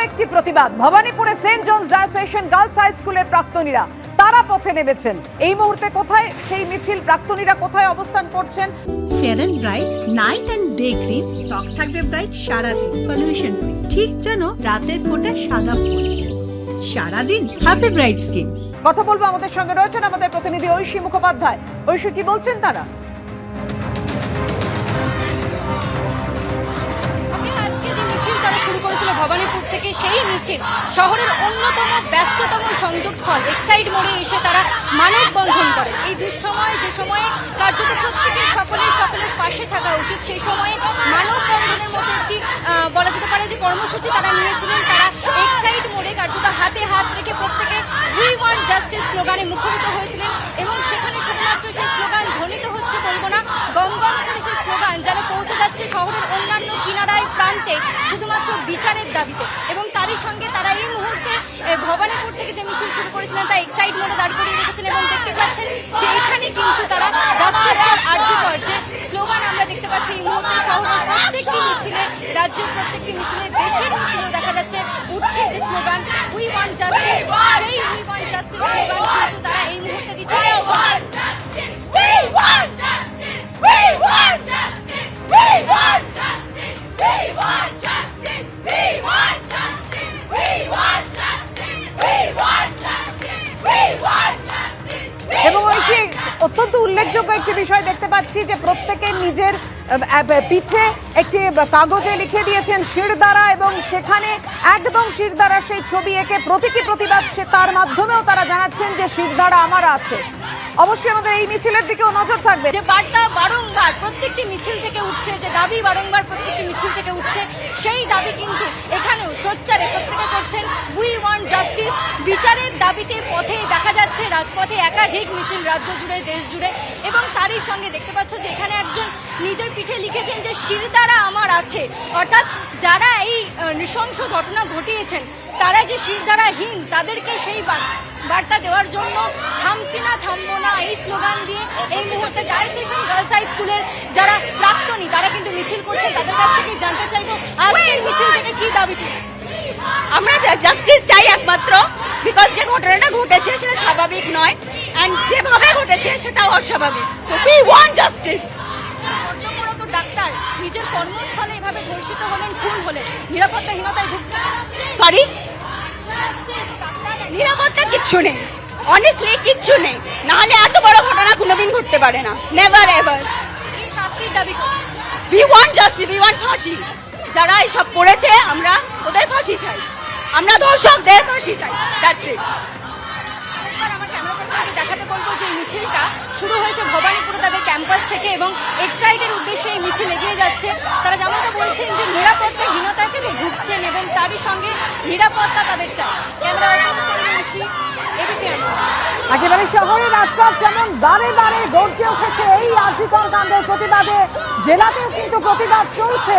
একটি প্রতিবাদ। ভবানীপুরে Saint Johns ডায়োসেশন girls high স্কুলের প্রাক্তনীরা তারা পথে নেমেছেন। এই মুহূর্তে কোথায় সেই মিছিল, প্রাক্তনীরা কোথায় অবস্থান করছেন? Fair and bright night and day cream ত্বক থাকবে ব্রাইট সারাদিন, পলিউশন ফ্রি, ঠিক যেন রাতের ফোঁটা সাদা ফুল। সারাদিন হ্যাপি ব্রাইট স্কিন। কথা বলবো, আমাদের সঙ্গে রয়েছেন আমাদের প্রতিনিধি ঐশী মুখোপাধ্যায়। ঐশী, কি বলছেন তারা? শুরু করেছিল ভবানীপুর থেকে, সেই মিছিল শহরের অন্যতম ব্যস্ততম সংযোগস্থল এক্সাইড মোড়ে এসে তারা মানববন্ধন করে। এই দুঃসময়ে, যে সময়ে কার্যত প্রত্যেকের সকলের পাশে থাকা উচিত, সেই সময়ে মানববন্ধনের মতো একটি বলা যেতে পারে যে কর্মসূচি তারা নিয়েছিলেন। তারা এক্সাইড মোড়ে কার্যত হাতে হাত রেখে প্রত্যেকে উই ওয়ান্ট জাস্টিস স্লোগানে মুখরিত হয়েছিলেন এবং সেখানে শুধুমাত্র সেই স্লোগান ধ্বনিত হচ্ছে বলবো না, গম গম করে সেই স্লোগান যেন পৌঁছে যাচ্ছে শহরের অন্যান্য কিনারায় প্রান্তে শুধুমাত্র বিচারের দাবিতে। এবং তারই সঙ্গে তারা এই মুহূর্তে ভবানীপুর থেকে যে মিছিল শুরু করেছিলেন তা এক্সাইড মোড়ে দাঁড় করিয়ে রেখেছেন এবং দেখতে পাচ্ছেন যে এখানে কিন্তু তারা জাস্টিস ফর আরজি কর যে স্লোগান আমরা দেখতে পাচ্ছি এই মুহূর্তে শহরের প্রত্যেকটি মিছিলে, রাজ্যের প্রত্যেকটি মিছিলে, দেশের মিছিলেও দেখা যাচ্ছে উঠছে যে স্লোগান উই ওয়ান্ট জাস্টিস। সেই উই ওয়ান্ট জাস্টিস স্লোগান কিন্তু তারা এই মুহূর্তে দিচ্ছে। এবং ঐশী, অত্যন্ত উল্লেখযোগ্য একটি বিষয় দেখতে পাচ্ছি যে প্রত্যেকে নিজের পিঠে একটি কাগজে লিখে দিয়েছেন শিরদাঁড়া এবং সেখানে একদম শিরদাঁড়ার সেই ছবি এঁকে প্রতীকী প্রতিবাদ সে তার মাধ্যমেও তারা জানাচ্ছেন যে শিরদাঁড়া আমার আছে। অবশ্যই আমাদের এই মিছিলের দিকেও নজর থাকবে। যে বার্তা বারংবার প্রত্যেকটি মিছিল থেকে উঠছে, যে দাবি বারংবার প্রত্যেকটি মিছিল থেকে উঠছে, সেই দাবি কিন্তু এখানেও সোচ্চারে প্রত্যেকে করছেন উই ওয়ান্ট জাস্টিস। বিচারের দাবিতে পথে দেখা যাচ্ছে রাজপথে একাধিক মিছিল রাজ্য জুড়ে, দেশ জুড়ে। এবং তারই সঙ্গে দেখতে পাচ্ছ যে এখানে একজন নিজের পিঠে লিখেছেন যে শিরদাঁড়া আমার আছে, অর্থাৎ যারা এই নৃশংস ঘটনা ঘটিয়েছেন তারা যে শিরদাঁড়াহীন, তাদেরকে সেই বার্তা দেওয়ার জন্য থামছি না, থামবো না এই স্লোগান দিয়ে এই মুহূর্তে ডায়োসেশন গার্লস হাই স্কুলের যারা প্রাক্তনী তারা কিন্তু মিছিল করছেন। তাদের কাছ থেকে জানতে চাইবো আজকের মিছিল থেকে কি দাবি? আমরা জাস্টিস চাই একমাত্র, বিকজ যে ঘটনাটা ঘটেছে সেটা স্বাভাবিক নয়, এন্ড যেভাবে ঘটেছে সেটাও অস্বাভাবিক। So we want justice. কর্তব্যরত ডাক্তার নিজের কর্মস্থলে এভাবে ধর্ষিত হলেন, খুন হলেন, নিরাপত্তাহীনতায় ভুগছেন। সরি, নিরাপত্তা কিচ্ছু নেই, অনেস্টলি কিচ্ছু নেই, নাহলে এত বড় ঘটনা কোনোদিন ঘটতে পারে না, নেভার এভার। শাস্তির দাবি করি। We want justice, we want ফাঁসি। যারা এইসব করেছে আমরা ওদের ফাঁসি চাই, আমরা ধর্ষকদের ফাঁসি চাই, দ্যাটস ইট। আমার ক্যামেরা পার্সনকে দেখাতে বলবো যে এই মিছিলটা শুরু হয়েছে ভবানীপুরে তাদের ক্যাম্পাস থেকে এবং এক্সাইডের উদ্দেশ্যে এই মিছিল এগিয়ে যাচ্ছে। তারা যেমনটা বলছেন যে নিরাপত্তাহীনতায় কিন্তু ভুগছেন এবং তারই সঙ্গে নিরাপত্তা তাদের চাই। একেবারে শহরের রাজপথ যেমন বারে বারে গর্জে উঠেছে এই আরজিকর কাণ্ডের প্রতিবাদে, জেলাতেও কিন্তু প্রতিবাদ চলছে।